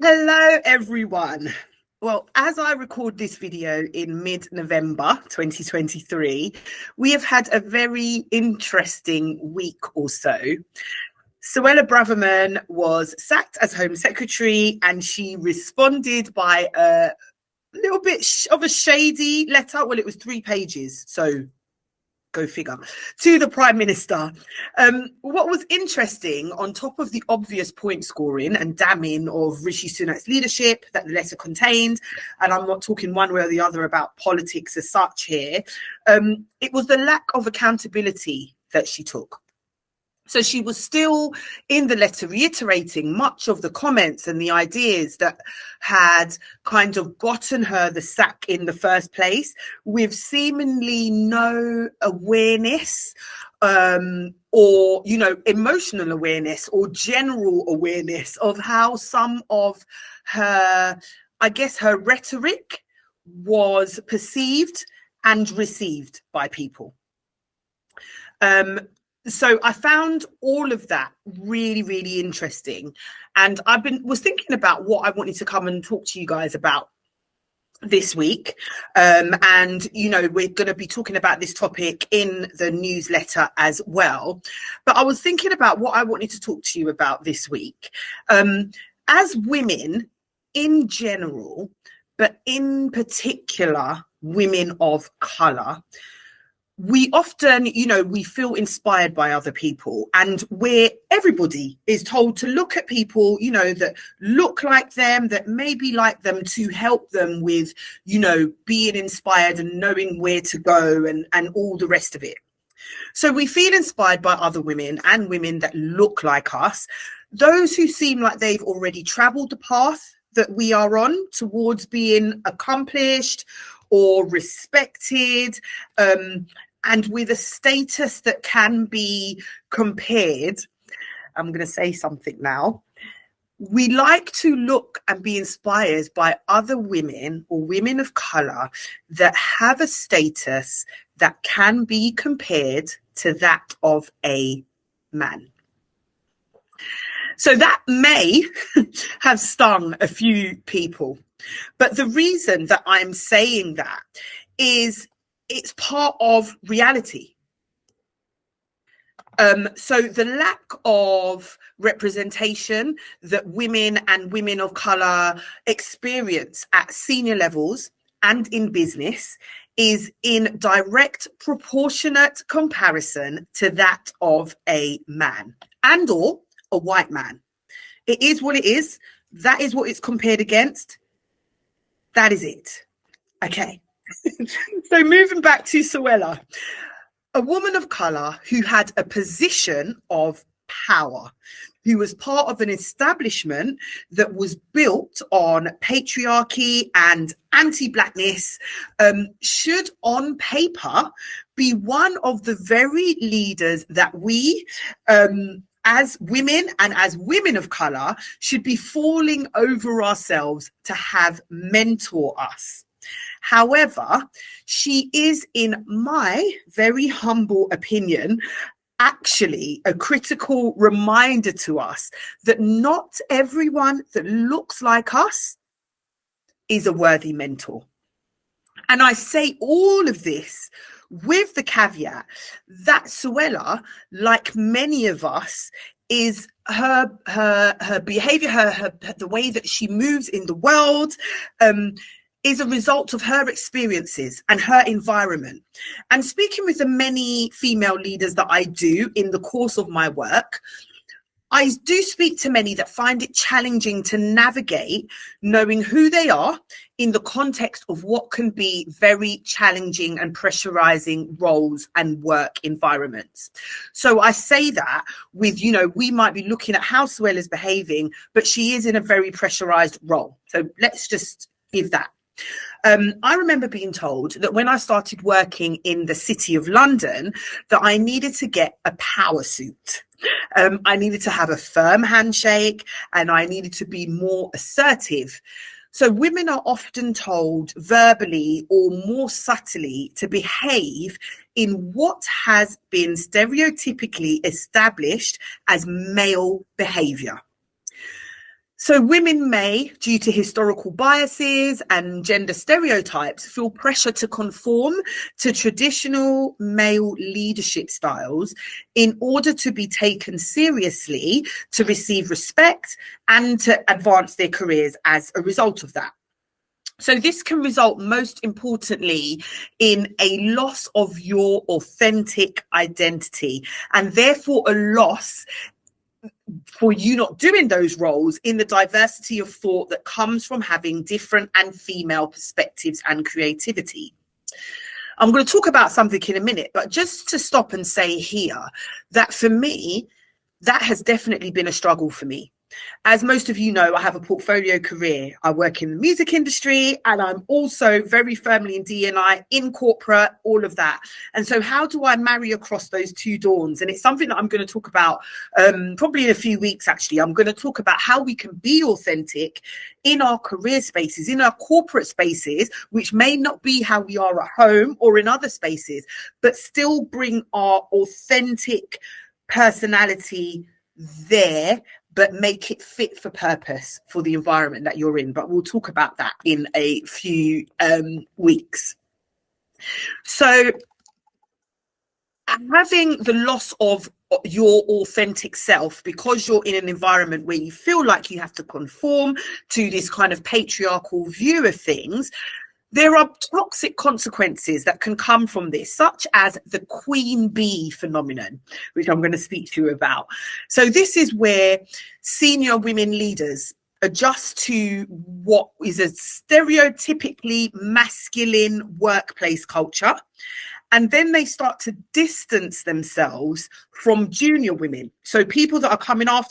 Hello, everyone. Well, as I record this video in mid-November 2023, we have had a very interesting week or so. Suella Braverman was sacked as Home Secretary, and she responded by a little bit of a shady letter. Well, it was 3 pages, so go figure, to the Prime Minister. What was interesting, on top of the obvious point scoring and damning of Rishi Sunak's leadership that the letter contained, and I'm not talking one way or the other about politics as such here, it was the lack of accountability that she took. So she was still in the letter reiterating much of the comments and the ideas that had kind of gotten her the sack in the first place, with seemingly no awareness or, emotional awareness or general awareness of how some of her, her rhetoric was perceived and received by people. So I found all of that really, really interesting. And was thinking about what I wanted to come and talk to you guys about this week. And, we're going to be talking about this topic in the newsletter as well. But I was thinking about what I wanted to talk to you about this week. As women in general, but in particular, women of colour, we often, we feel inspired by other people, and everybody is told to look at people, that look like them, that may be like them, to help them with, being inspired and knowing where to go and all the rest of it. So we feel inspired by other women and women that look like us, those who seem like they've already traveled the path that we are on towards being accomplished or respected, and with a status that can be compared. I'm going to say something now. We like to look and be inspired by other women or women of colour that have a status that can be compared to that of a man. So that may have stung a few people. But the reason that I'm saying that is it's part of reality. So the lack of representation that women and women of colour experience at senior levels and in business is in direct proportionate comparison to that of a man and or a white man. It is what it is. That is what it's compared against. That is it. Okay. So moving back to Suella, a woman of colour who had a position of power, who was part of an establishment that was built on patriarchy and anti-blackness, should on paper be one of the very leaders that we, as women and as women of colour, should be falling over ourselves to have mentor us. However, she is, in my very humble opinion, actually a critical reminder to us that not everyone that looks like us is a worthy mentor. And I say all of this with the caveat that Suella, like many of us, is her behavior, the way that she moves in the world, is a result of her experiences and her environment. And speaking with the many female leaders that I do in the course of my work, I do speak to many that find it challenging to navigate knowing who they are in the context of what can be very challenging and pressurizing roles and work environments. So I say that with, we might be looking at how Suella is behaving, but she is in a very pressurized role. So let's just give that. I remember being told that when I started working in the City of London, that I needed to get a power suit. I needed to have a firm handshake and I needed to be more assertive. So women are often told verbally or more subtly to behave in what has been stereotypically established as male behavior. So women may, due to historical biases and gender stereotypes, feel pressure to conform to traditional male leadership styles in order to be taken seriously, to receive respect, and to advance their careers as a result of that. So this can result, most importantly, in a loss of your authentic identity, and therefore a loss for you not doing those roles in the diversity of thought that comes from having different and female perspectives and creativity. I'm going to talk about something in a minute, but just to stop and say here that for me, that has definitely been a struggle for me. As most of you know, I have a portfolio career. I work in the music industry, and I'm also very firmly in D&I, in corporate, all of that. And so how do I marry across those two dawns? And it's something that I'm going to talk about probably in a few weeks, actually. I'm going to talk about how we can be authentic in our career spaces, in our corporate spaces, which may not be how we are at home or in other spaces, but still bring our authentic personality there, but make it fit for purpose for the environment that you're in. But we'll talk about that in a few weeks. So having the loss of your authentic self because you're in an environment where you feel like you have to conform to this kind of patriarchal view of things, there are toxic consequences that can come from this, such as the queen bee phenomenon, which I'm going to speak to you about. So this is where senior women leaders adjust to what is a stereotypically masculine workplace culture, and then they start to distance themselves from junior women. So people that are coming after